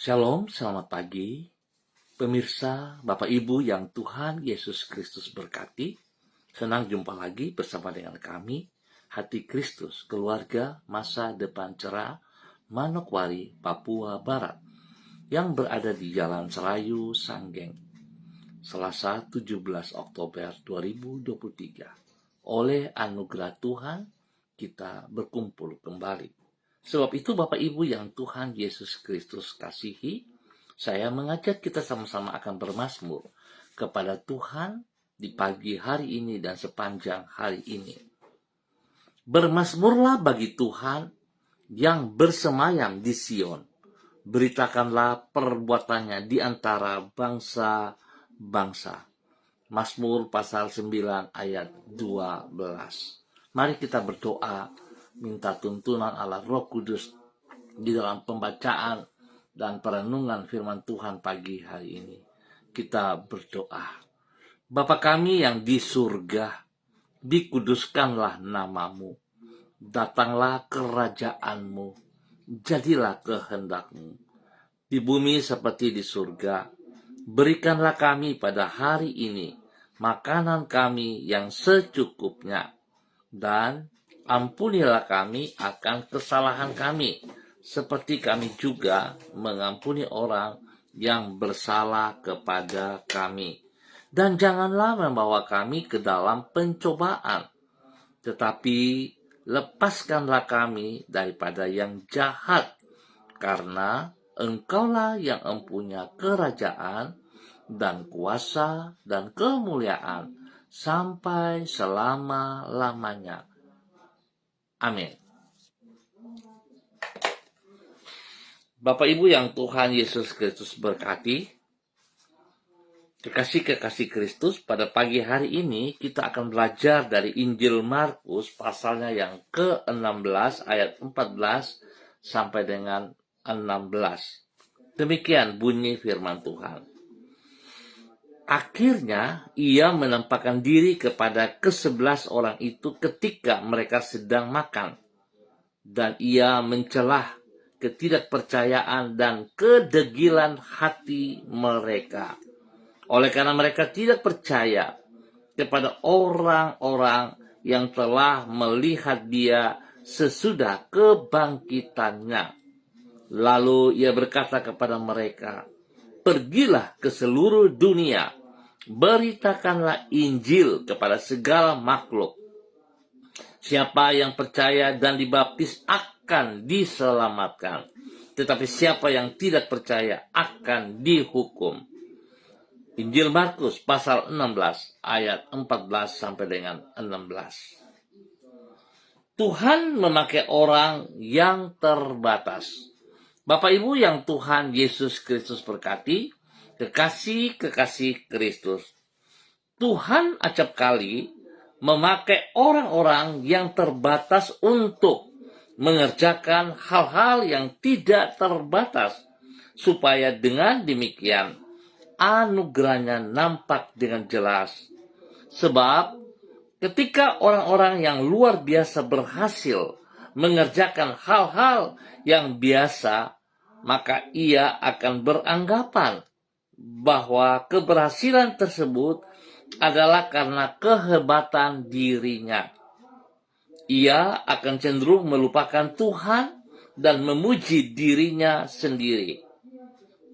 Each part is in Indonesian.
Shalom, selamat pagi. Pemirsa, Bapak Ibu yang Tuhan Yesus Kristus berkati. Senang jumpa lagi bersama dengan kami, Hati Kristus, Keluarga Masa Depan Cerah, Manokwari, Papua Barat, yang berada di Jalan Selayu, Sanggeng, Selasa 17 Oktober 2023. Oleh anugerah Tuhan, kita berkumpul kembali. Sebab itu Bapak Ibu yang Tuhan Yesus Kristus kasihi, saya mengajak kita sama-sama akan bermazmur kepada Tuhan di pagi hari ini dan sepanjang hari ini. Bermazmurlah bagi Tuhan yang bersemayam di Sion. Beritakanlah perbuatannya di antara bangsa-bangsa. Mazmur pasal 9 ayat 12. Mari kita berdoa, minta tuntunan Allah Roh Kudus di dalam pembacaan dan perenungan firman Tuhan pagi hari ini. Kita berdoa. Bapa kami yang di surga, dikuduskanlah namamu. Datanglah kerajaanmu, jadilah kehendakmu. Di bumi seperti di surga, berikanlah kami pada hari ini makanan kami yang secukupnya, dan ampunilah kami akan kesalahan kami, seperti kami juga mengampuni orang yang bersalah kepada kami. Dan janganlah membawa kami ke dalam pencobaan, tetapi lepaskanlah kami daripada yang jahat, karena Engkaulah yang mempunyai kerajaan dan kuasa dan kemuliaan sampai selama-lamanya. Amin. Bapak Ibu yang Tuhan Yesus Kristus berkati, kekasih-kekasih Kristus, pada pagi hari ini kita akan belajar dari Injil Markus pasalnya yang ke-16 ayat 14 sampai dengan 16. Demikian bunyi firman Tuhan. Akhirnya ia menampakkan diri kepada ke-11 orang itu ketika mereka sedang makan, dan ia mencelah ketidakpercayaan dan kedegilan hati mereka. Oleh karena mereka tidak percaya kepada orang-orang yang telah melihat dia sesudah kebangkitannya. Lalu ia berkata kepada mereka, "Pergilah ke seluruh dunia, beritakanlah Injil kepada segala makhluk. Siapa yang percaya dan dibaptis akan diselamatkan, tetapi siapa yang tidak percaya akan dihukum." Injil Markus pasal 16 ayat 14 sampai dengan 16. Tuhan memakai orang yang terbatas. Bapak Ibu yang Tuhan Yesus Kristus berkati, kekasih-kekasih Kristus, Tuhan acap kali memakai orang-orang yang terbatas untuk mengerjakan hal-hal yang tidak terbatas, supaya dengan demikian anugerahnya nampak dengan jelas. Sebab ketika orang-orang yang luar biasa berhasil mengerjakan hal-hal yang biasa, maka ia akan beranggapan bahwa keberhasilan tersebut adalah karena kehebatan dirinya. Ia akan cenderung melupakan Tuhan dan memuji dirinya sendiri.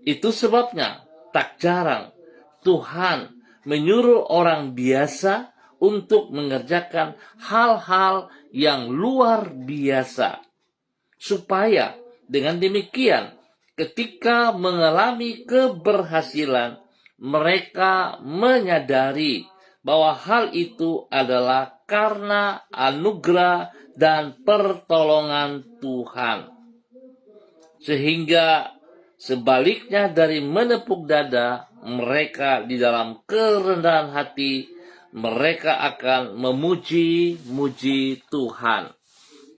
Itu sebabnya tak jarang Tuhan menyuruh orang biasa untuk mengerjakan hal-hal yang luar biasa, supaya dengan demikian ketika mengalami keberhasilan, mereka menyadari bahwa hal itu adalah karena anugerah dan pertolongan Tuhan. Sehingga sebaliknya dari menepuk dada mereka di dalam kerendahan hati, mereka akan memuji-muji Tuhan.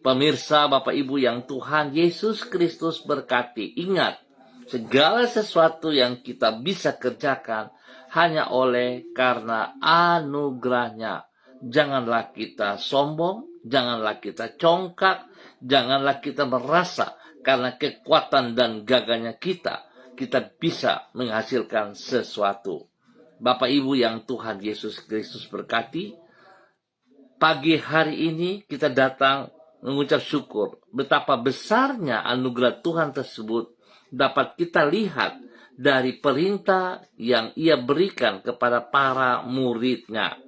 Pemirsa, Bapak Ibu yang Tuhan Yesus Kristus berkati, ingat, segala sesuatu yang kita bisa kerjakan hanya oleh karena anugerahnya. Janganlah kita sombong, janganlah kita congkak, janganlah kita merasa karena kekuatan dan gagahnya kita, kita bisa menghasilkan sesuatu. Bapak Ibu yang Tuhan Yesus Kristus berkati, pagi hari ini kita datang mengucap syukur betapa besarnya anugerah Tuhan tersebut dapat kita lihat dari perintah yang Ia berikan kepada para muridnya.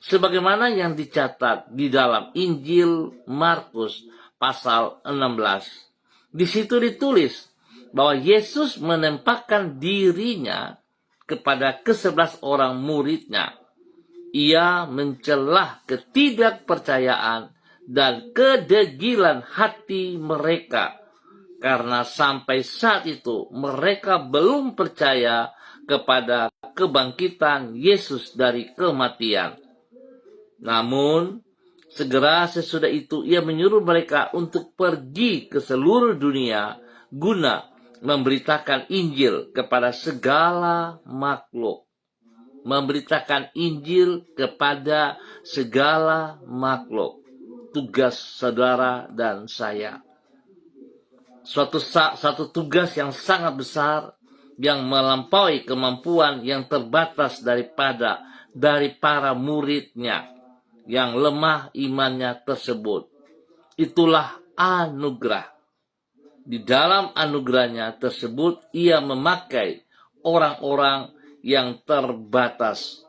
Sebagaimana yang dicatat di dalam Injil Markus pasal 16. Di situ ditulis bahwa Yesus menempatkan dirinya kepada ke-11 orang muridnya. Ia mencelah ketidakpercayaan dan kedegilan hati mereka, karena sampai saat itu mereka belum percaya kepada kebangkitan Yesus dari kematian. Namun, segera sesudah itu ia menyuruh mereka untuk pergi ke seluruh dunia guna memberitakan Injil kepada segala makhluk. Memberitakan Injil kepada segala makhluk. Tugas saudara dan saya. Satu tugas yang sangat besar, yang melampaui kemampuan yang terbatas dari para muridnya yang lemah imannya tersebut. Itulah anugerah. Di dalam anugerahnya tersebut, ia memakai orang-orang yang terbatas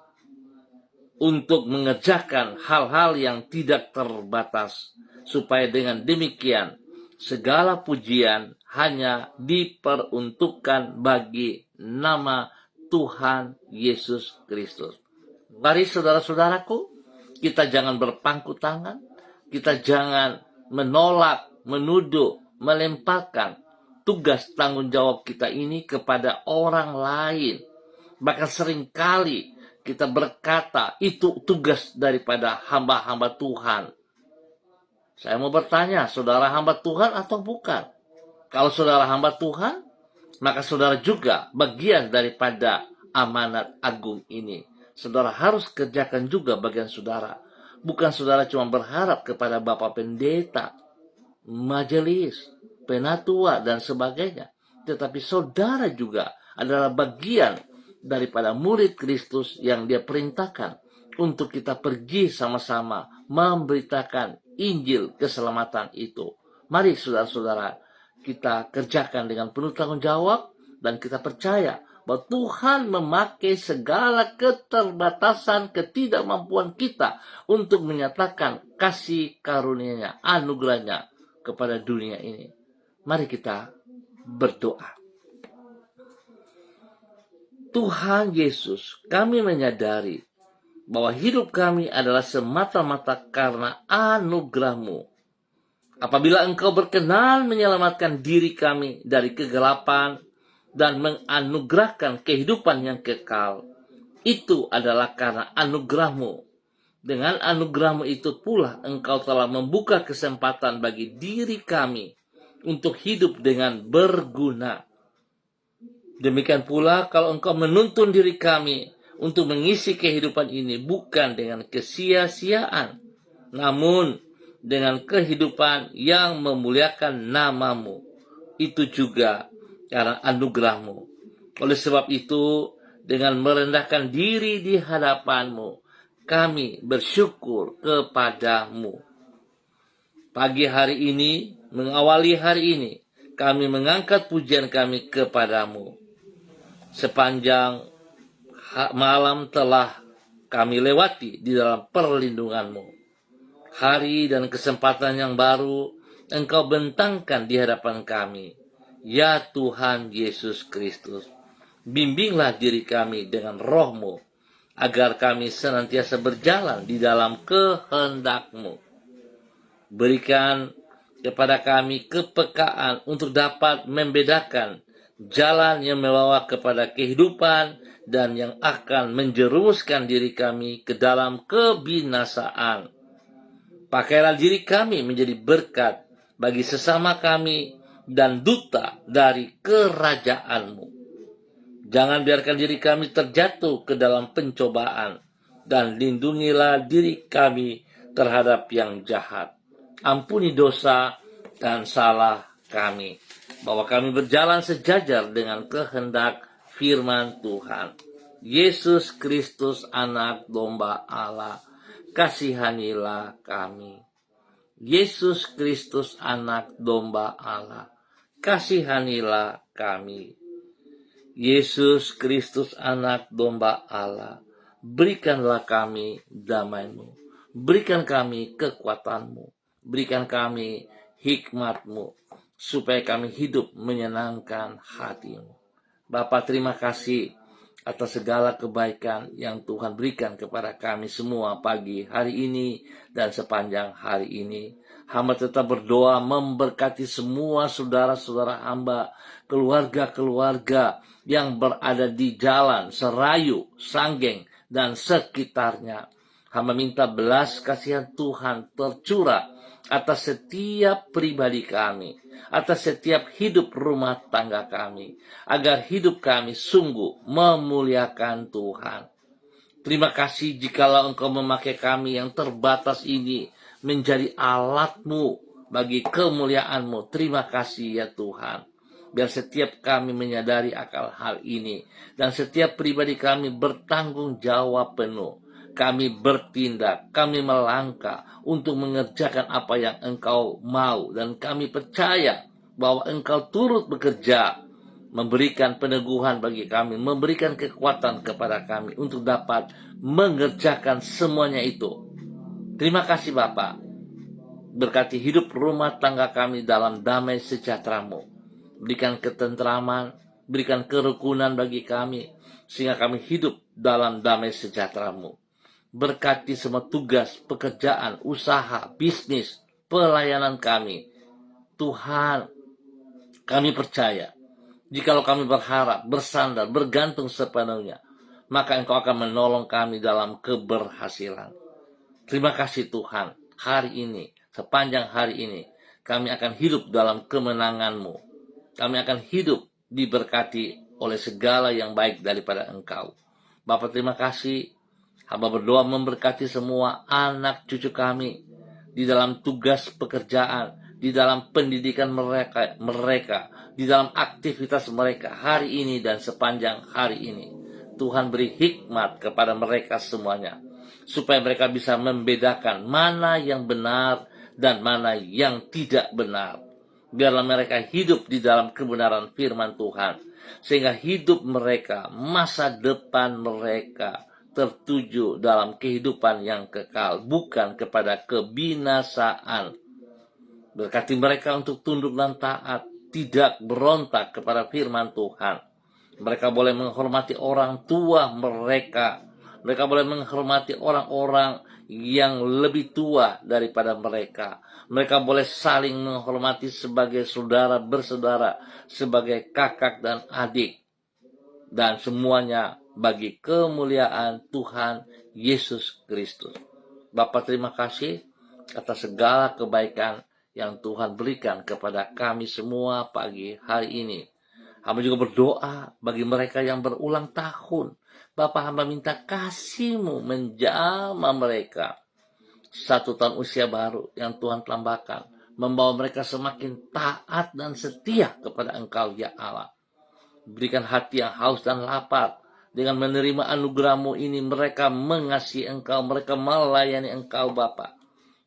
untuk mengerjakan hal-hal yang tidak terbatas, supaya dengan demikian segala pujian hanya diperuntukkan bagi nama Tuhan Yesus Kristus. Mari saudara-saudaraku, kita jangan berpangku tangan, kita jangan menolak, menuduh, melemparkan tugas tanggung jawab kita ini kepada orang lain. Bahkan seringkali kita berkata, itu tugas daripada hamba-hamba Tuhan. Saya mau bertanya, saudara hamba Tuhan atau bukan? Kalau saudara hamba Tuhan, maka saudara juga bagian daripada amanat agung ini. Saudara harus kerjakan juga bagian saudara. Bukan saudara cuma berharap kepada Bapak Pendeta, majelis, penatua, dan sebagainya. Tetapi saudara juga adalah bagian daripada murid Kristus yang Dia perintahkan untuk kita pergi sama-sama memberitakan Injil keselamatan itu. Mari saudara-saudara, kita kerjakan dengan penuh tanggung jawab, dan kita percaya bahwa Tuhan memakai segala keterbatasan, ketidakmampuan kita untuk menyatakan kasih karunia-Nya, anugerah-Nya kepada dunia ini. Mari kita berdoa. Tuhan Yesus, kami menyadari bahwa hidup kami adalah semata-mata karena anugerah-Mu. Apabila Engkau berkenan menyelamatkan diri kami dari kegelapan dan menganugerahkan kehidupan yang kekal, itu adalah karena anugerah-Mu. Dengan anugerah-Mu itu pula Engkau telah membuka kesempatan bagi diri kami untuk hidup dengan berguna. Demikian pula kalau Engkau menuntun diri kami untuk mengisi kehidupan ini bukan dengan kesia-siaan, namun dengan kehidupan yang memuliakan nama-Mu. Itu juga karena anugerah-Mu. Oleh sebab itu, dengan merendahkan diri di hadapan-Mu, kami bersyukur kepada-Mu. Pagi hari ini, mengawali hari ini, kami mengangkat pujian kami kepada-Mu. Sepanjang malam telah kami lewati di dalam perlindungan-Mu. Hari dan kesempatan yang baru Engkau bentangkan di hadapan kami. Ya Tuhan Yesus Kristus, bimbinglah diri kami dengan Roh-Mu, agar kami senantiasa berjalan di dalam kehendak-Mu. Berikan kepada kami kepekaan untuk dapat membedakan jalan yang membawa kepada kehidupan dan yang akan menjerumuskan diri kami ke dalam kebinasaan. Pakailah diri kami menjadi berkat bagi sesama kami dan duta dari kerajaan-Mu. Jangan biarkan diri kami terjatuh ke dalam pencobaan, dan lindungilah diri kami terhadap yang jahat. Ampuni dosa dan salah kami. bahwa kami berjalan sejajar dengan kehendak firman Tuhan. Yesus Kristus, Anak Domba Allah, kasihanilah kami. Yesus Kristus, Anak Domba Allah, kasihanilah kami. Yesus Kristus, Anak Domba Allah, berikanlah kami damai-Mu, berikan kami kekuatan-Mu, berikan kami hikmat-Mu, supaya kami hidup menyenangkan hati-Mu. Bapa, terima kasih atas segala kebaikan yang Tuhan berikan kepada kami semua pagi hari ini dan sepanjang hari ini. Hamba tetap berdoa memberkati semua saudara-saudara hamba, keluarga-keluarga yang berada di jalan, Serayu, Sanggeng, dan sekitarnya. Hamba minta belas kasihan Tuhan tercurah atas setiap pribadi kami, atas setiap hidup rumah tangga kami, agar hidup kami sungguh memuliakan Tuhan. Terima kasih jikalau Engkau memakai kami yang terbatas ini menjadi alat-Mu bagi kemuliaan-Mu. Terima kasih ya Tuhan. Biar setiap kami menyadari akal hal ini, dan setiap pribadi kami bertanggung jawab penuh. Kami bertindak, kami melangkah untuk mengerjakan apa yang Engkau mau, dan kami percaya bahwa Engkau turut bekerja, memberikan peneguhan bagi kami, memberikan kekuatan kepada kami untuk dapat mengerjakan semuanya itu. Terima kasih Bapa. Berkati hidup rumah tangga kami dalam damai sejahtera-Mu. Berikan ketentraman, berikan kerukunan bagi kami, sehingga kami hidup dalam damai sejahtera-Mu. Berkati semua tugas, pekerjaan, usaha, bisnis, pelayanan kami. Tuhan, kami percaya, jikalau kami berharap, bersandar, bergantung sepenuhnya, maka Engkau akan menolong kami dalam keberhasilan. Terima kasih Tuhan, hari ini, sepanjang hari ini, kami akan hidup dalam kemenangan-Mu. Kami akan hidup diberkati oleh segala yang baik daripada Engkau. Bapa, terima kasih. Hamba berdoa memberkati semua anak cucu kami di dalam tugas pekerjaan, di dalam pendidikan mereka, di dalam aktivitas mereka hari ini dan sepanjang hari ini. Tuhan beri hikmat kepada mereka semuanya, supaya mereka bisa membedakan mana yang benar dan mana yang tidak benar. Biarlah mereka hidup di dalam kebenaran firman Tuhan, sehingga hidup mereka, masa depan mereka tertuju dalam kehidupan yang kekal, bukan kepada kebinasaan. Berkati mereka untuk tunduk dan taat, tidak berontak kepada firman Tuhan. Mereka boleh menghormati orang tua mereka. Mereka boleh menghormati orang-orang yang lebih tua daripada mereka. Mereka boleh saling menghormati sebagai saudara bersaudara, sebagai kakak dan adik. Dan semuanya bagi kemuliaan Tuhan Yesus Kristus. Bapa, terima kasih atas segala kebaikan yang Tuhan berikan kepada kami semua pagi hari ini. Hamba juga berdoa bagi mereka yang berulang tahun. Bapa, hamba minta kasih-Mu menjamah mereka. 1 tahun usia baru yang Tuhan tambahkan, membawa mereka semakin taat dan setia kepada Engkau ya Allah. Berikan hati yang haus dan lapar. Dengan menerima anugerah-Mu ini, mereka mengasihi Engkau, mereka melayani Engkau Bapa.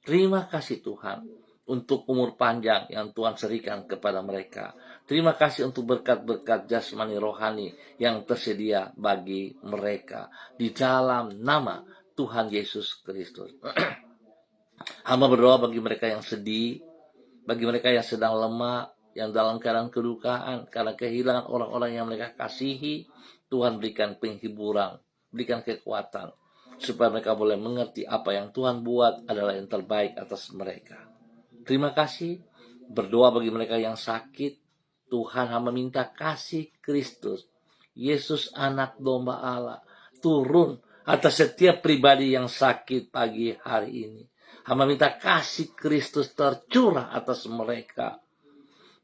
Terima kasih Tuhan untuk umur panjang yang Tuhan serikan kepada mereka. Terima kasih untuk berkat-berkat jasmani rohani yang tersedia bagi mereka. Di dalam nama Tuhan Yesus Kristus. Hamba berdoa bagi mereka yang sedih, bagi mereka yang sedang lemah, yang dalam keadaan kedukaan karena kehilangan orang-orang yang mereka kasihi. Tuhan berikan penghiburan, berikan kekuatan, supaya mereka boleh mengerti apa yang Tuhan buat adalah yang terbaik atas mereka. Terima kasih. Berdoa bagi mereka yang sakit. Tuhan, hamba minta kasih Kristus, Yesus Anak Domba Allah, turun atas setiap pribadi yang sakit pagi hari ini. Hamba minta kasih Kristus tercurah atas mereka.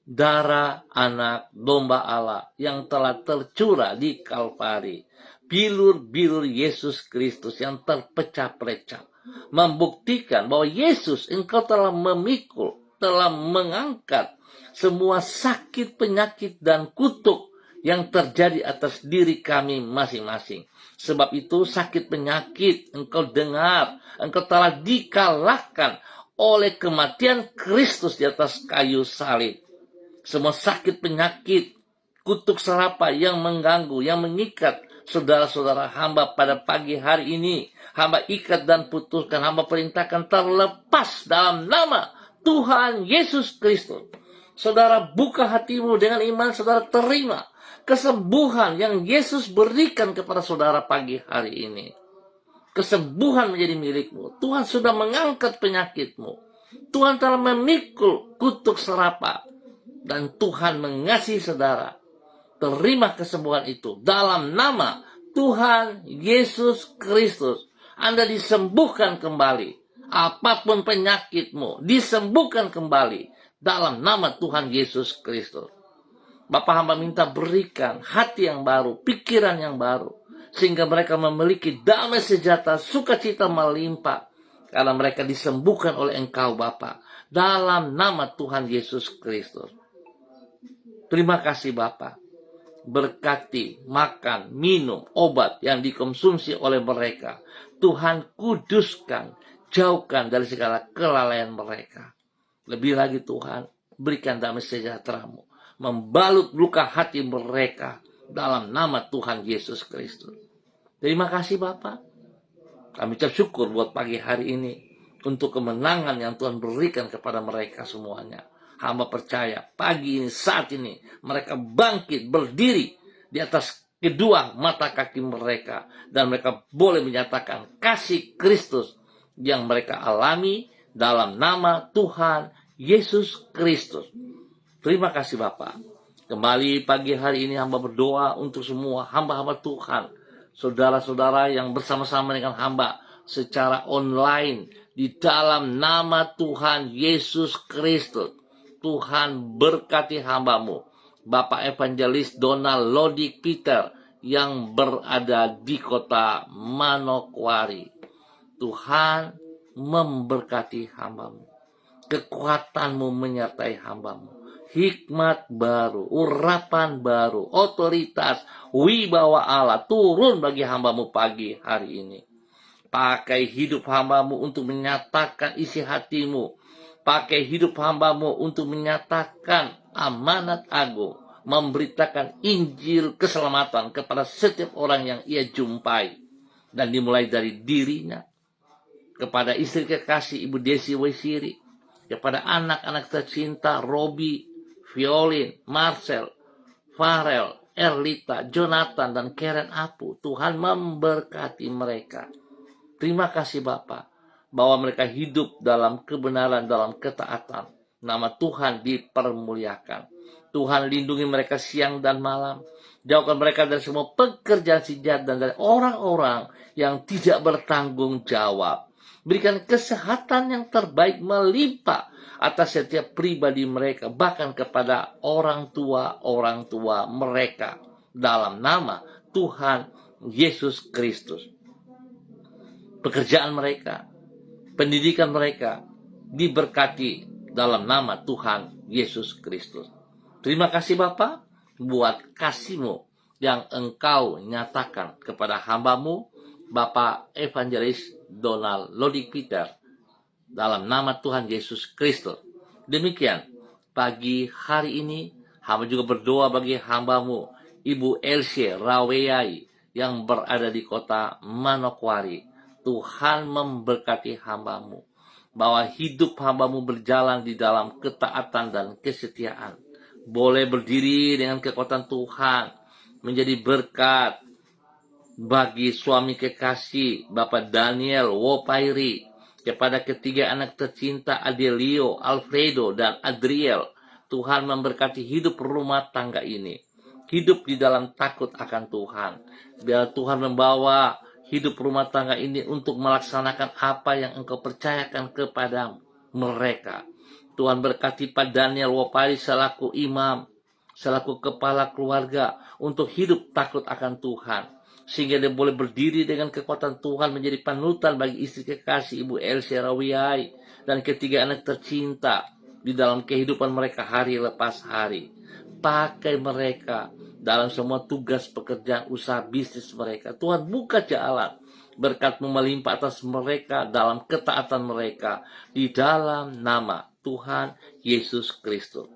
Darah Anak Domba Allah yang telah tercurah di Kalvari, bilur-bilur Yesus Kristus yang terpecah-pecah, membuktikan bahwa Yesus, Engkau telah memikul, telah mengangkat semua sakit, penyakit, dan kutuk yang terjadi atas diri kami masing-masing. Sebab itu sakit penyakit engkau dengar, engkau telah dikalahkan oleh kematian Kristus di atas kayu salib. Semua sakit penyakit, kutuk serapa yang mengganggu, yang mengikat saudara-saudara hamba pada pagi hari ini, hamba ikat dan putuskan, hamba perintahkan terlepas dalam nama Tuhan Yesus Kristus. Saudara buka hatimu dengan iman, saudara terima kesembuhan yang Yesus berikan kepada saudara pagi hari ini. Kesembuhan menjadi milikmu. Tuhan sudah mengangkat penyakitmu. Tuhan telah memikul kutuk serapa. Dan Tuhan mengasihi saudara. Terima kesembuhan itu dalam nama Tuhan Yesus Kristus. Anda disembuhkan kembali. Apapun penyakitmu, disembuhkan kembali dalam nama Tuhan Yesus Kristus. Bapak hamba minta berikan hati yang baru, pikiran yang baru, sehingga mereka memiliki damai sejahtera, sukacita melimpah, karena mereka disembuhkan oleh Engkau Bapa, dalam nama Tuhan Yesus Kristus. Terima kasih Bapa. Berkati makan, minum, obat yang dikonsumsi oleh mereka. Tuhan kuduskan, jauhkan dari segala kelalaian mereka. Lebih lagi Tuhan, berikan damai sejahtera-Mu, membalut luka hati mereka dalam nama Tuhan Yesus Kristus. Terima kasih Bapa. Kami ucap syukur buat pagi hari ini untuk kemenangan yang Tuhan berikan kepada mereka semuanya. Hamba percaya pagi ini, saat ini, mereka bangkit, berdiri di atas kedua mata kaki mereka. Dan mereka boleh menyatakan kasih Kristus yang mereka alami dalam nama Tuhan Yesus Kristus. Terima kasih Bapak. Kembali pagi hari ini hamba berdoa untuk semua hamba-hamba Tuhan. Saudara-saudara yang bersama-sama dengan hamba secara online di dalam nama Tuhan Yesus Kristus. Tuhan berkati hamba-Mu, Bapak Evangelis Donald Lodik Peter yang berada di kota Manokwari. Tuhan memberkati hamba-Mu. Kekuatan-Mu menyertai hamba-Mu. Hikmat baru, urapan baru, otoritas, wibawa Allah turun bagi hamba-Mu pagi hari ini. Pakai hidup hamba-Mu untuk menyatakan isi hati-Mu. Pakai hidup hamba-Mu untuk menyatakan amanat agung, memberitakan Injil keselamatan kepada setiap orang yang ia jumpai. Dan dimulai dari dirinya, kepada istri kekasih Ibu Desi Waisiri, kepada anak-anak tercinta Robi, Violin, Marcel, Farel, Erlita, Jonathan, dan Karen Apu. Tuhan memberkati mereka. Terima kasih Bapak, bahwa mereka hidup dalam kebenaran, dalam ketaatan. Nama Tuhan dipermuliakan. Tuhan lindungi mereka siang dan malam. Jauhkan mereka dari semua pekerjaan si jahat dan dari orang-orang yang tidak bertanggung jawab. Berikan kesehatan yang terbaik melimpah atas setiap pribadi mereka, bahkan kepada orang tua mereka. Dalam nama Tuhan Yesus Kristus. Pekerjaan mereka, pendidikan mereka diberkati dalam nama Tuhan Yesus Kristus. Terima kasih Bapa buat kasih-Mu yang Engkau nyatakan kepada hamba-Mu, Bapak Evangelis Donald Lodik Peter, dalam nama Tuhan Yesus Kristus. Demikian pagi hari ini hamba juga berdoa bagi hamba-Mu, Ibu Elsie Raweyai yang berada di kota Manokwari. Tuhan memberkati hamba-Mu, bahwa hidup hamba-Mu berjalan di dalam ketaatan dan kesetiaan. Boleh berdiri dengan kekuatan Tuhan, menjadi berkat bagi suami kekasih Bapak Daniel Wopairi, kepada ketiga anak tercinta Adelio, Alfredo, dan Adriel. Tuhan memberkati hidup rumah tangga ini. Hidup di dalam takut akan Tuhan. Biar Tuhan membawa hidup rumah tangga ini untuk melaksanakan apa yang Engkau percayakan kepada mereka. Tuhan berkati Pak Daniel Wopari selaku imam, selaku kepala keluarga, untuk hidup takut akan Tuhan. Sehingga dia boleh berdiri dengan kekuatan Tuhan, menjadi panutan bagi istri kekasih Ibu Elsie Raweyai dan ketiga anak tercinta di dalam kehidupan mereka hari lepas hari. Pakai mereka dalam semua tugas pekerjaan usaha bisnis mereka. Tuhan buka jalan, berkat-Mu melimpah atas mereka dalam ketaatan mereka di dalam nama Tuhan Yesus Kristus.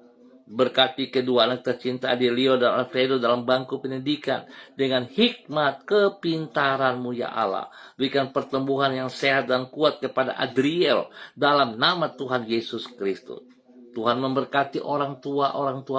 Berkati kedua anak tercinta Adelio dan Alfredo dalam bangku pendidikan dengan hikmat kepintaran-Mu ya Allah. Berikan pertumbuhan yang sehat dan kuat kepada Adriel dalam nama Tuhan Yesus Kristus. Tuhan memberkati orang tua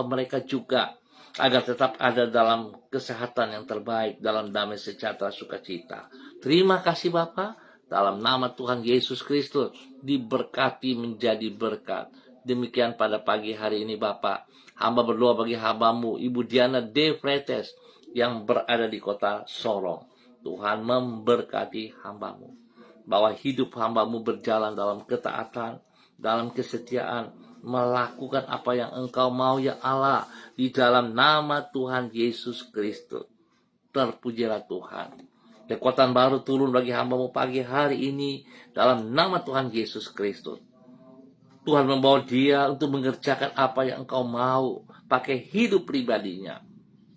mereka juga agar tetap ada dalam kesehatan yang terbaik, dalam damai sejahtera sukacita. Terima kasih Bapa, dalam nama Tuhan Yesus Kristus diberkati menjadi berkat. Demikian pada pagi hari ini Bapak, hamba berdoa bagi hamba-Mu Ibu Diana De Fretes yang berada di kota Sorong. Tuhan memberkati hamba-Mu, bahwa hidup hamba-Mu berjalan dalam ketaatan, dalam kesetiaan, melakukan apa yang Engkau mau ya Allah, di dalam nama Tuhan Yesus Kristus. Terpujilah Tuhan. Kekuatan baru turun bagi hamba-Mu pagi hari ini dalam nama Tuhan Yesus Kristus. Tuhan membawa dia untuk mengerjakan apa yang Engkau mau, pakai hidup pribadinya,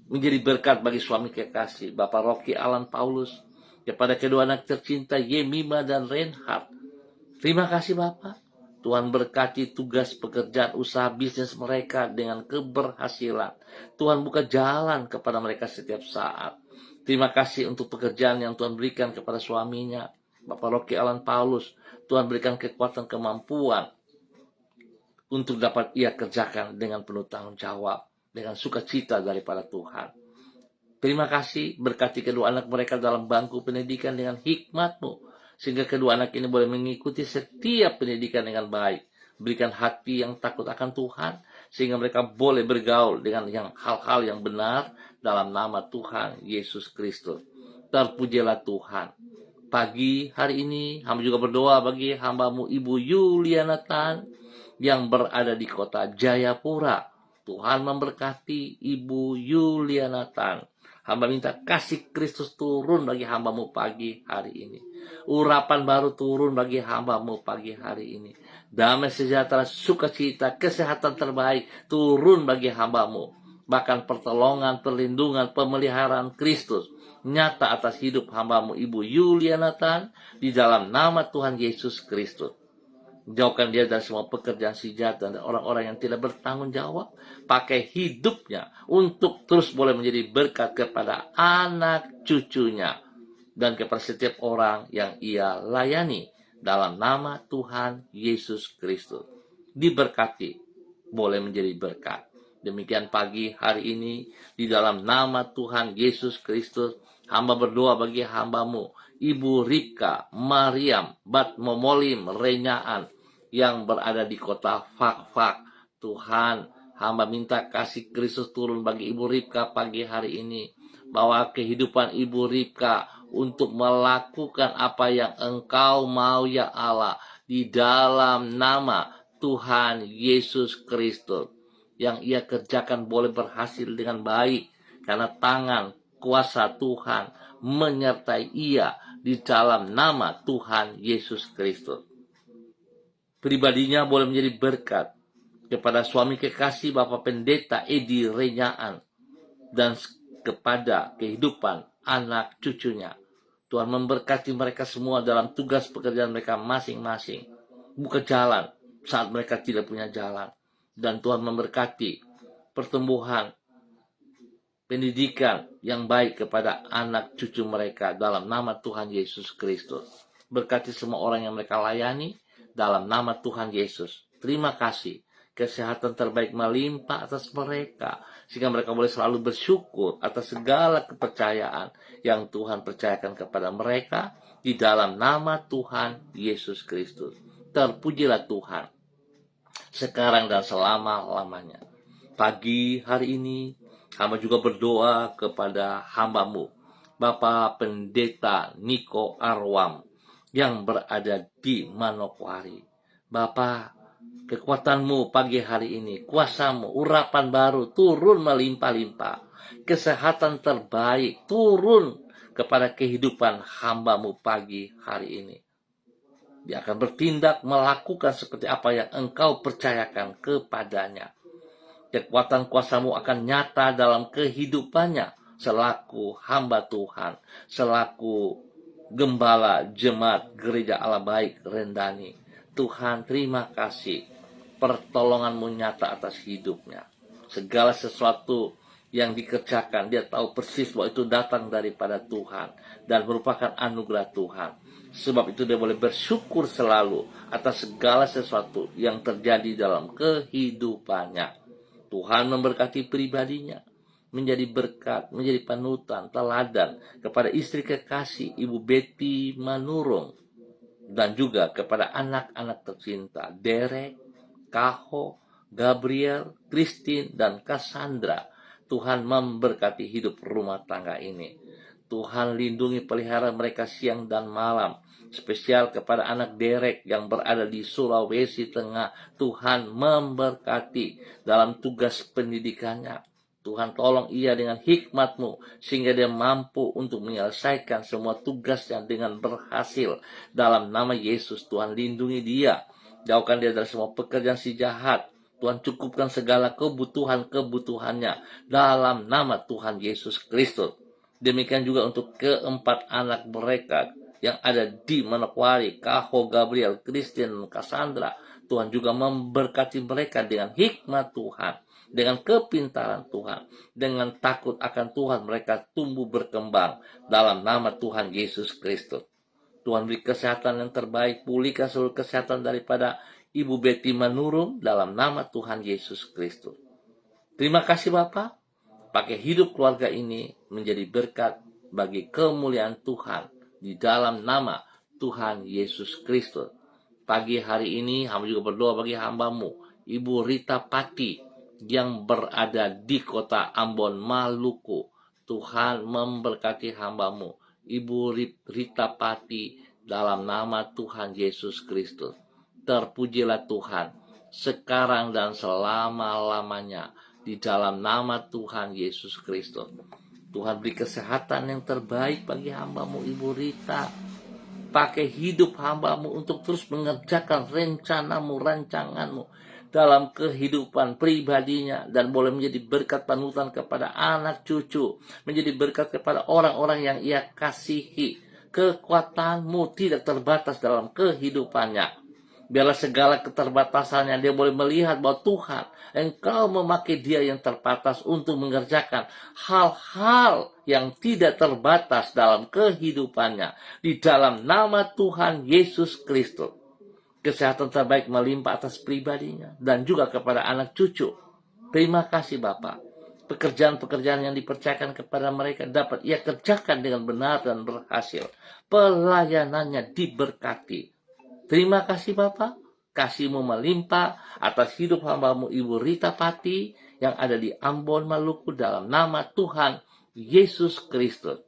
menjadi berkat bagi suami kekasih Bapak Rocky Alan Paulus, kepada kedua anak tercinta Yemima dan Reinhard. Terima kasih Bapak. Tuhan berkati tugas pekerjaan usaha bisnis mereka dengan keberhasilan. Tuhan buka jalan kepada mereka setiap saat. Terima kasih untuk pekerjaan yang Tuhan berikan kepada suaminya Bapak Rocky Alan Paulus. Tuhan berikan kekuatan, kemampuan untuk dapat ia kerjakan dengan penuh tanggung jawab, dengan sukacita daripada Tuhan. Terima kasih, berkati kedua anak mereka dalam bangku pendidikan dengan hikmat-Mu, sehingga kedua anak ini boleh mengikuti setiap pendidikan dengan baik. Berikan hati yang takut akan Tuhan, sehingga mereka boleh bergaul dengan hal-hal yang benar dalam nama Tuhan Yesus Kristus. Terpujilah Tuhan. Pagi hari ini, hamba juga berdoa bagi hamba-Mu Ibu Yuliana Tan, yang berada di kota Jayapura. Tuhan memberkati Ibu Yuliana Tan. Hamba minta kasih Kristus turun bagi hamba-Mu pagi hari ini. Urapan baru turun bagi hamba-Mu pagi hari ini. Damai sejahtera, sukacita, kesehatan terbaik turun bagi hamba-Mu. Bahkan pertolongan, perlindungan, pemeliharaan Kristus nyata atas hidup hamba-Mu Ibu Yuliana Tan di dalam nama Tuhan Yesus Kristus. Jauhkan dia dari semua pekerjaan si jahat dan orang-orang yang tidak bertanggung jawab. Pakai hidupnya untuk terus boleh menjadi berkat kepada anak cucunya dan kepada setiap orang yang ia layani dalam nama Tuhan Yesus Kristus. Diberkati, boleh menjadi berkat. Demikian pagi hari ini di dalam nama Tuhan Yesus Kristus, hamba berdoa bagi hamba-Mu Ibu Ripka Mariam Batmomolim Renyaan yang berada di kota Fak-Fak. Tuhan, hamba minta kasih Kristus turun bagi Ibu Ripka pagi hari ini, bahwa kehidupan Ibu Ripka untuk melakukan apa yang Engkau mau ya Allah, di dalam nama Tuhan Yesus Kristus. Yang ia kerjakan boleh berhasil dengan baik, karena tangan kuasa Tuhan menyertai ia di dalam nama Tuhan Yesus Kristus. Pribadinya boleh menjadi berkat kepada suami kekasih Bapak Pendeta Edi Renyaan dan kepada kehidupan anak cucunya. Tuhan memberkati mereka semua dalam tugas pekerjaan mereka masing-masing. Buka jalan saat mereka tidak punya jalan. Dan Tuhan memberkati pertumbuhan pendidikan yang baik kepada anak cucu mereka dalam nama Tuhan Yesus Kristus. Berkati semua orang yang mereka layani dalam nama Tuhan Yesus. Terima kasih. Kesehatan terbaik melimpah atas mereka, sehingga mereka boleh selalu bersyukur atas segala kepercayaan yang Tuhan percayakan kepada mereka di dalam nama Tuhan Yesus Kristus. Terpujilah Tuhan sekarang dan selama-lamanya. Pagi hari ini hamba juga berdoa kepada hamba-Mu Bapak Pendeta Niko Arwam yang berada di Manokwari. Bapak, kekuatan-Mu pagi hari ini, kuasa-Mu, urapan baru turun melimpah-limpah. Kesehatan terbaik turun kepada kehidupan hamba-Mu pagi hari ini. Dia akan bertindak melakukan seperti apa yang engkau percayakan kepadanya. Kekuatan kuasamu akan nyata dalam kehidupannya selaku hamba Tuhan, selaku gembala jemaat gereja Allah Baik Rendani. Tuhan, terima kasih pertolonganmu nyata atas hidupnya. Segala sesuatu yang dikerjakan, dia tahu persis bahwa itu datang daripada Tuhan dan merupakan anugerah Tuhan. Sebab itu dia boleh bersyukur selalu atas segala sesuatu yang terjadi dalam kehidupannya. Tuhan memberkati pribadinya, menjadi berkat, menjadi panutan, teladan kepada istri kekasih Ibu Betty Manurung, dan juga kepada anak-anak tercinta Derek, Kaho, Gabriel, Christine, dan Cassandra. Tuhan memberkati hidup rumah tangga ini. Tuhan lindungi pelihara mereka siang dan malam. Spesial kepada anak Derek yang berada di Sulawesi Tengah. Tuhan memberkati dalam tugas pendidikannya. Tuhan tolong ia dengan hikmat-Mu sehingga dia mampu untuk menyelesaikan semua tugasnya dengan berhasil. Dalam nama Yesus, Tuhan lindungi dia. Jauhkan dia dari semua pekerjaan si jahat. Tuhan cukupkan segala kebutuhannya dalam nama Tuhan Yesus Kristus. Demikian juga untuk keempat anak mereka yang ada di Manokwari, Kaho, Gabriel, Christian, Cassandra. Tuhan juga memberkati mereka dengan hikmat Tuhan, dengan kepintaran Tuhan, dengan takut akan Tuhan mereka tumbuh berkembang dalam nama Tuhan Yesus Kristus. Tuhan beri kesehatan yang terbaik, pulihkan seluruh kesehatan daripada Ibu Betty Manurung dalam nama Tuhan Yesus Kristus. Terima kasih Bapak, pakai hidup keluarga ini menjadi berkat bagi kemuliaan Tuhan di dalam nama Tuhan Yesus Kristus. Pagi hari ini hamba juga berdoa bagi hambamu, Ibu Rita Pati yang berada di kota Ambon, Maluku. Tuhan memberkati hambamu, Ibu Rita Pati, dalam nama Tuhan Yesus Kristus. Terpujilah Tuhan sekarang dan selama-lamanya di dalam nama Tuhan Yesus Kristus. Tuhan beri kesehatan yang terbaik bagi hambamu Ibu Rita. Pakai hidup hambamu untuk terus mengerjakan rencanamu, rancanganmu dalam kehidupan pribadinya, dan boleh menjadi berkat panutan kepada anak cucu, menjadi berkat kepada orang-orang yang ia kasihi. Kekuatanmu tidak terbatas dalam kehidupannya. Biarlah segala keterbatasannya dia boleh melihat bahwa Tuhan, Engkau memakai dia yang terbatas untuk mengerjakan hal-hal yang tidak terbatas dalam kehidupannya. Di dalam nama Tuhan Yesus Kristus. Kesehatan terbaik melimpah atas pribadinya dan juga kepada anak cucu. Terima kasih Bapak. Pekerjaan-pekerjaan yang dipercayakan kepada mereka dapat ia kerjakan dengan benar dan berhasil. Pelayanannya diberkati. Terima kasih Bapak, kasih-Mu melimpah atas hidup hambamu Ibu Rita Pati yang ada di Ambon, Maluku dalam nama Tuhan Yesus Kristus.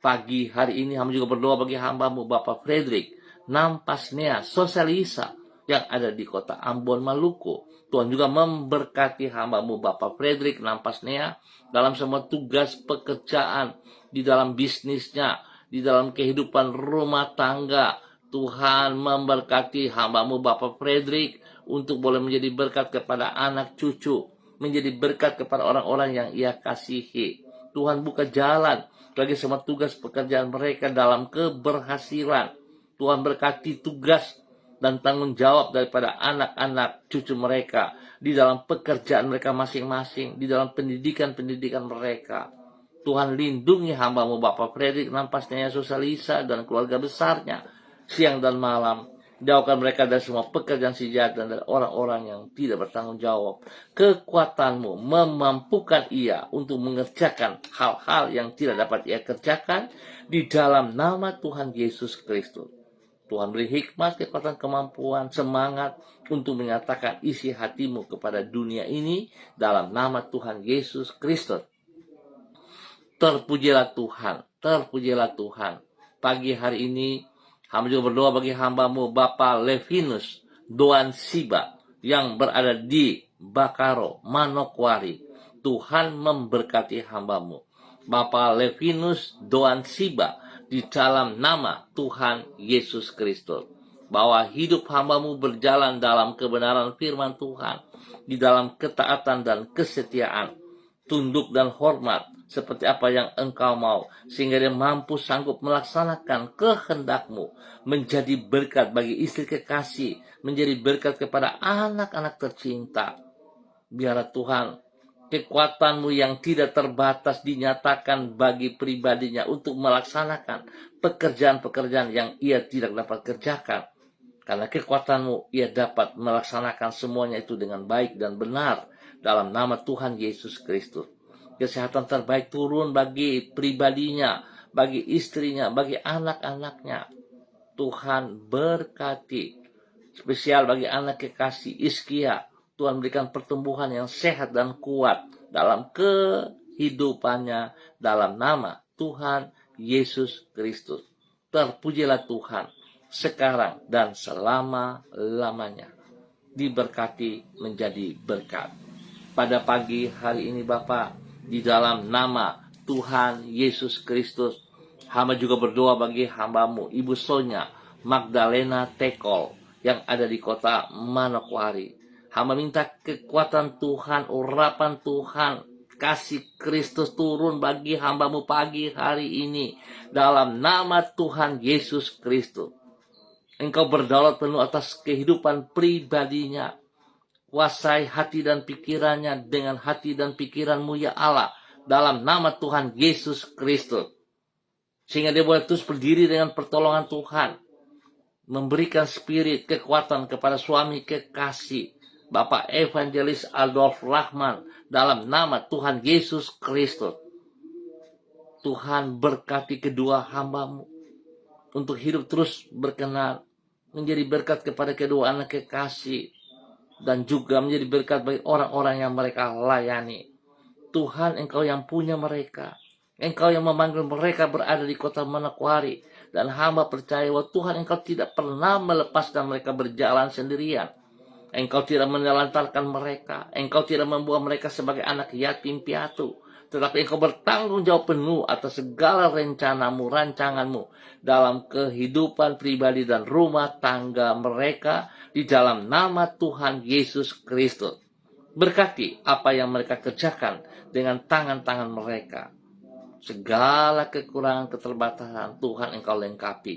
Pagi hari ini hamba juga berdoa bagi hambamu Bapak Frederick Nampasnea Sosialisa yang ada di kota Ambon, Maluku. Tuhan juga memberkati hambamu Bapak Frederick Nampasnea dalam semua tugas pekerjaan, di dalam bisnisnya, di dalam kehidupan rumah tangga. Tuhan memberkati hambamu Bapak Frederick untuk boleh menjadi berkat kepada anak cucu, menjadi berkat kepada orang-orang yang ia kasihi. Tuhan buka jalan bagi semua tugas pekerjaan mereka dalam keberhasilan. Tuhan berkati tugas dan tanggung jawab daripada anak-anak cucu mereka di dalam pekerjaan mereka masing-masing, di dalam pendidikan mereka. Tuhan lindungi hambamu Bapak Frederick Nampasnea Sosialisa dan keluarga besarnya siang dan malam. Jauhkan mereka dari semua pekerjaan si jahat dan dari orang-orang yang tidak bertanggung jawab. Kekuatanmu memampukan ia untuk mengerjakan hal-hal yang tidak dapat ia kerjakan di dalam nama Tuhan Yesus Kristus. Tuhan beri hikmat, kekuatan, kemampuan, semangat untuk menyatakan isi hatimu kepada dunia ini dalam nama Tuhan Yesus Kristus. Terpujilah Tuhan, terpujilah Tuhan. Pagi hari ini hamba juga berdoa bagi hambamu Bapak Levinus Doan Siba yang berada di Bakaro, Manokwari. Tuhan memberkati hambamu Bapak Levinus Doan Siba di dalam nama Tuhan Yesus Kristus. bahwa hidup hamba-Mu berjalan dalam kebenaran firman Tuhan, di dalam ketaatan dan kesetiaan, tunduk dan hormat, seperti apa yang Engkau mau, sehingga dia mampu sanggup melaksanakan kehendak-Mu, menjadi berkat bagi istri kekasih, menjadi berkat kepada anak-anak tercinta. Biarlah Tuhan, kekuatan-Mu yang tidak terbatas dinyatakan bagi pribadinya untuk melaksanakan pekerjaan-pekerjaan yang ia tidak dapat kerjakan. Karena kekuatan-Mu, ia dapat melaksanakan semuanya itu dengan baik dan benar dalam nama Tuhan Yesus Kristus. Kesehatan terbaik turun bagi pribadinya, bagi istrinya, bagi anak-anaknya. Tuhan berkati. Spesial bagi anak kekasih Iskia, Tuhan berikan pertumbuhan yang sehat dan kuat dalam kehidupannya dalam nama Tuhan Yesus Kristus. Terpujilah Tuhan sekarang dan selama-lamanya. Diberkati menjadi berkat. Pada pagi hari ini Bapa, di dalam nama Tuhan Yesus Kristus, hamba juga berdoa bagi hamba-Mu, Ibu Sonya Magdalena Tekol, yang ada di kota Manokwari. Hamba minta kekuatan Tuhan, urapan Tuhan, kasih Kristus turun bagi hamba-Mu pagi hari ini dalam nama Tuhan Yesus Kristus. Engkau berdaulat penuh atas kehidupan pribadinya. Kuasai hati dan pikirannya dengan hati dan pikiran-Mu ya Allah, dalam nama Tuhan Yesus Kristus. Sehingga dia boleh terus berdiri dengan pertolongan Tuhan, memberikan spirit kekuatan kepada suami kekasih Bapak Evangelis Adolf Rahman dalam nama Tuhan Yesus Kristus. Tuhan berkati kedua hamba-Mu untuk hidup terus berkenan, menjadi berkat kepada kedua anak kekasih, dan juga menjadi berkat bagi orang-orang yang mereka layani. Tuhan, Engkau yang punya mereka, Engkau yang memanggil mereka berada di kota Manokwari, dan hamba percaya bahwa Tuhan, Engkau tidak pernah melepaskan mereka berjalan sendirian. Engkau tidak menelantarkan mereka, Engkau tidak membuang mereka sebagai anak yatim piatu, tetapi Engkau bertanggung jawab penuh atas segala rencana-Mu, rancangan-Mu dalam kehidupan pribadi dan rumah tangga mereka di dalam nama Tuhan Yesus Kristus. Berkati apa yang mereka kerjakan dengan tangan-tangan mereka. Segala kekurangan, keterbatasan Tuhan Engkau lengkapi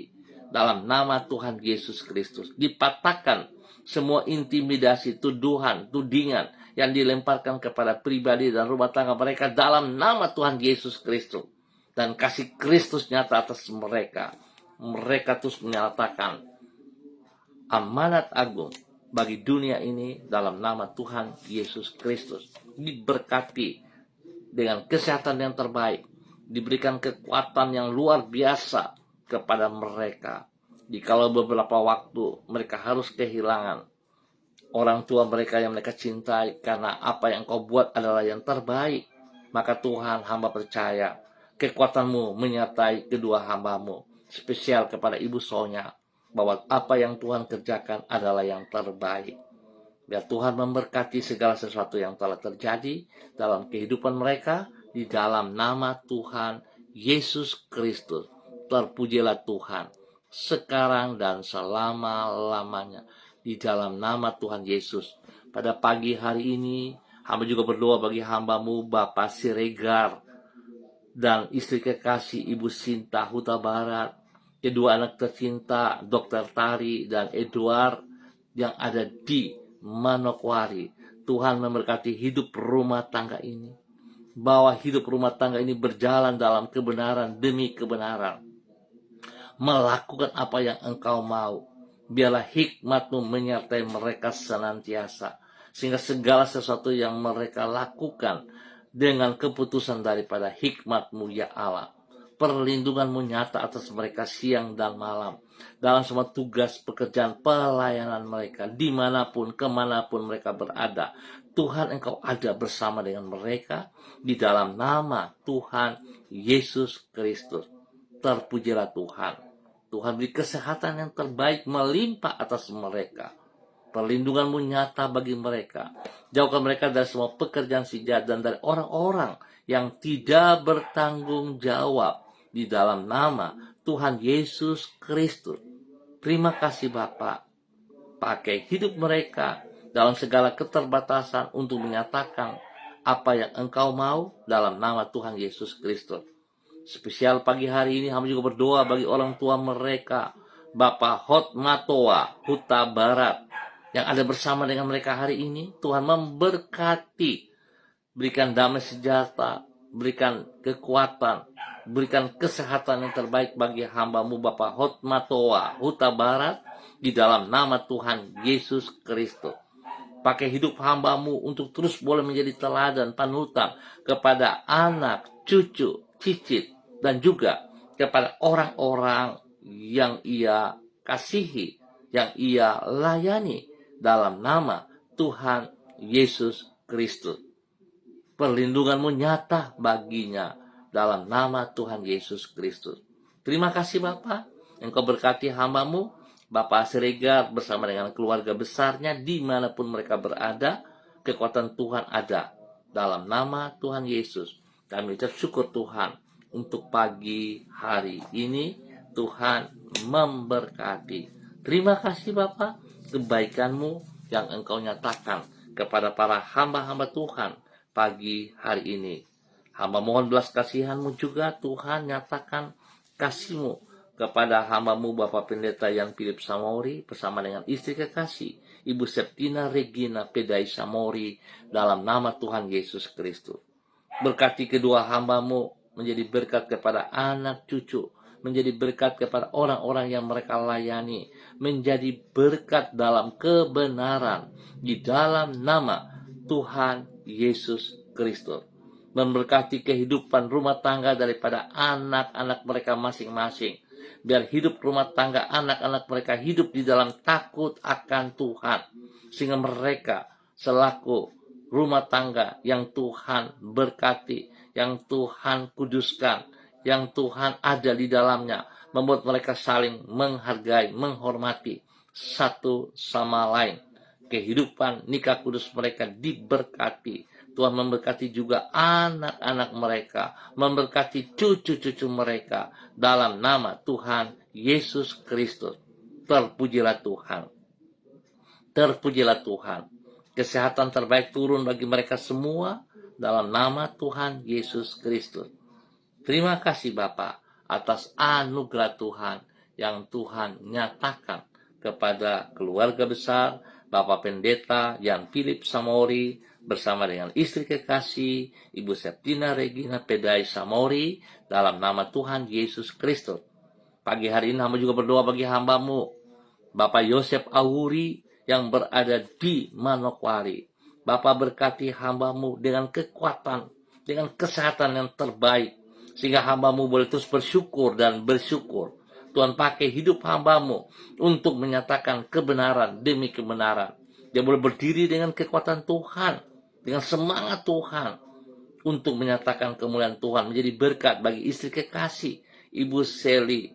dalam nama Tuhan Yesus Kristus. Dipatahkan semua intimidasi, tuduhan, tudingan yang dilemparkan kepada pribadi dan rumah tangga mereka dalam nama Tuhan Yesus Kristus. Dan kasih Kristus nyata atas mereka. Mereka terus menyatakan amanat agung bagi dunia ini dalam nama Tuhan Yesus Kristus. Diberkati dengan kesehatan yang terbaik, diberikan kekuatan yang luar biasa kepada mereka. Jikalau beberapa waktu mereka harus kehilangan orang tua mereka yang mereka cintai, karena apa yang Kau buat adalah yang terbaik, maka Tuhan, hamba percaya kekuatan-Mu menyertai kedua hamba-Mu, spesial kepada Ibu Sonya, bahwa apa yang Tuhan kerjakan adalah yang terbaik. Biar Tuhan memberkati segala sesuatu yang telah terjadi dalam kehidupan mereka di dalam nama Tuhan Yesus Kristus. Terpujilah Tuhan sekarang dan selama-lamanya di dalam nama Tuhan Yesus. Pada pagi hari ini hamba juga berdoa bagi hamba-Mu Bapak Siregar dan istri kekasih Ibu Sinta Huta Barat, kedua anak tercinta Dr. Tari dan Edward yang ada di Manokwari. Tuhan memberkati hidup rumah tangga ini, bahwa hidup rumah tangga ini berjalan dalam kebenaran demi kebenaran, melakukan apa yang Engkau mau. Biarlah hikmat-Mu menyertai mereka senantiasa, sehingga segala sesuatu yang mereka lakukan dengan keputusan daripada hikmat-Mu ya Allah. Perlindungan-Mu nyata atas mereka siang dan malam, dalam semua tugas, pekerjaan, pelayanan mereka, dimanapun, kemanapun mereka berada. Tuhan, Engkau ada bersama dengan mereka di dalam nama Tuhan Yesus Kristus. Terpujilah Tuhan. Tuhan beri kesehatan yang terbaik melimpah atas mereka. Perlindungan-Mu nyata bagi mereka. Jauhkan mereka dari semua pekerjaan si jahat dan dari orang-orang yang tidak bertanggung jawab di dalam nama Tuhan Yesus Kristus. Terima kasih Bapak, pakai hidup mereka dalam segala keterbatasan untuk menyatakan apa yang Engkau mau dalam nama Tuhan Yesus Kristus. Spesial pagi hari ini hamba juga berdoa bagi orang tua mereka, Bapak Hotmatoa, Huta Barat, yang ada bersama dengan mereka hari ini. Tuhan memberkati, berikan damai sejahtera, berikan kekuatan, berikan kesehatan yang terbaik bagi hamba-Mu Bapak Hotmatoa, Huta Barat, di dalam nama Tuhan Yesus Kristus. Pakai hidup hamba-Mu untuk terus boleh menjadi teladan panutan kepada anak, cucu, cicit, dan juga kepada orang-orang yang Ia kasihi, yang Ia layani dalam nama Tuhan Yesus Kristus. Perlindungan-Mu nyata baginya dalam nama Tuhan Yesus Kristus. Terima kasih Bapa, Engkau berkati hamba-Mu Bapak Siregar bersama dengan keluarga besarnya dimanapun mereka berada. Kekuatan Tuhan ada dalam nama Tuhan Yesus. Kami ucap syukur Tuhan untuk pagi hari ini. Tuhan memberkati. Terima kasih Bapak, kebaikan-Mu yang Engkau nyatakan kepada para hamba-hamba Tuhan pagi hari ini. Hamba mohon belas kasihan-Mu juga Tuhan, nyatakan kasih-Mu kepada hamba-Mu Bapak Pendeta Yan Philip Samori bersama dengan istri kekasih Ibu Septina Regina Pedai Samori dalam nama Tuhan Yesus Kristus. Berkati kedua hamba-Mu menjadi berkat kepada anak cucu, menjadi berkat kepada orang-orang yang mereka layani, menjadi berkat dalam kebenaran di dalam nama Tuhan Yesus Kristus. Memberkati kehidupan rumah tangga daripada anak-anak mereka masing-masing. Biar hidup rumah tangga anak-anak mereka hidup di dalam takut akan Tuhan. Sehingga mereka selaku rumah tangga yang Tuhan berkati, yang Tuhan kuduskan, yang Tuhan ada di dalamnya, membuat mereka saling menghargai, menghormati satu sama lain. Kehidupan nikah kudus mereka diberkati. Tuhan memberkati juga anak-anak mereka, memberkati cucu-cucu mereka dalam nama Tuhan Yesus Kristus. Terpujilah Tuhan. Terpujilah Tuhan. Kesehatan terbaik turun bagi mereka semua dalam nama Tuhan Yesus Kristus. Terima kasih Bapa atas anugerah Tuhan yang Tuhan nyatakan kepada keluarga besar Bapak Pendeta Yan Philip Samori bersama dengan istri kekasih Ibu Septina Regina Pedai Samori dalam nama Tuhan Yesus Kristus. Pagi hari ini hamba juga berdoa bagi hamba-Mu Bapak Yosef Awuri yang berada di Manokwari. Bapak berkati hamba-Mu dengan kekuatan, dengan kesehatan yang terbaik, sehingga hamba-Mu boleh terus bersyukur dan bersyukur. Tuhan pakai hidup hamba-Mu untuk menyatakan kebenaran demi kebenaran. Dia boleh berdiri dengan kekuatan Tuhan, dengan semangat Tuhan, untuk menyatakan kemuliaan Tuhan, menjadi berkat bagi istri kekasih Ibu Seli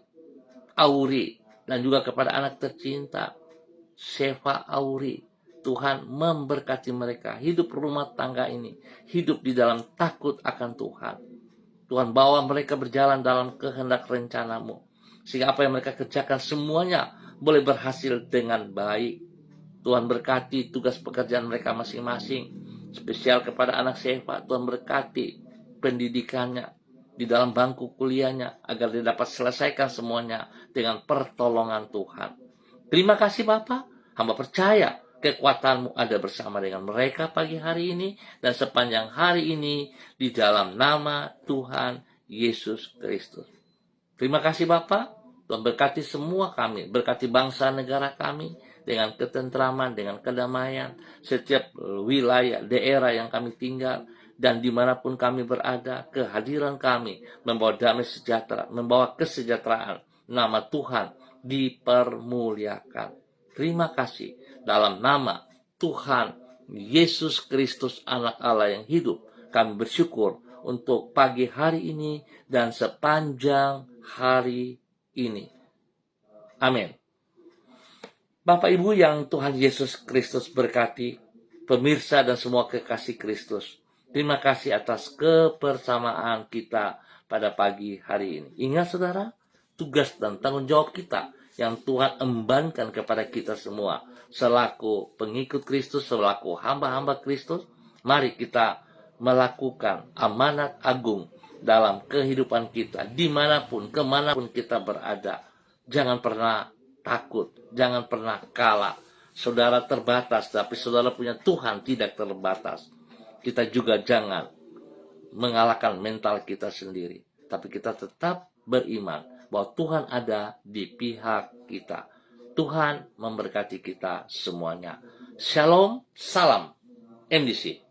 Auri, dan juga kepada anak tercinta Seva Auri. Tuhan memberkati mereka, hidup rumah tangga ini, hidup di dalam takut akan Tuhan. Tuhan bawa mereka berjalan dalam kehendak rencana-Mu, sehingga apa yang mereka kerjakan semuanya boleh berhasil dengan baik. Tuhan berkati tugas pekerjaan mereka masing-masing. Spesial kepada anak Seva, Tuhan berkati pendidikannya di dalam bangku kuliahnya, agar dia dapat selesaikan semuanya dengan pertolongan Tuhan. Terima kasih Bapa, hamba percaya kekuatan-Mu ada bersama dengan mereka pagi hari ini dan sepanjang hari ini di dalam nama Tuhan Yesus Kristus. Terima kasih Bapa, Tuhan berkati semua kami, berkati bangsa negara kami dengan ketentraman, dengan kedamaian, setiap wilayah, daerah yang kami tinggal, dan dimanapun kami berada, kehadiran kami membawa damai sejahtera, membawa kesejahteraan. Nama Tuhan dipermuliakan. Terima kasih dalam nama Tuhan Yesus Kristus anak Allah yang hidup. Kami bersyukur untuk pagi hari ini dan sepanjang hari ini. Amin. Bapak Ibu yang Tuhan Yesus Kristus berkati, pemirsa dan semua kekasih Kristus, terima kasih atas kebersamaan kita pada pagi hari ini. Ingat saudara, tugas dan tanggung jawab kita yang Tuhan embankan kepada kita semua selaku pengikut Kristus, selaku hamba-hamba Kristus. Mari kita melakukan amanat agung dalam kehidupan kita, dimanapun, kemanapun kita berada. Jangan pernah takut, jangan pernah kalah. Saudara terbatas, tapi saudara punya Tuhan tidak terbatas. Kita juga jangan mengalahkan mental kita sendiri, tapi kita tetap beriman bahwa Tuhan ada di pihak kita. Tuhan memberkati kita semuanya. Shalom, salam MDC.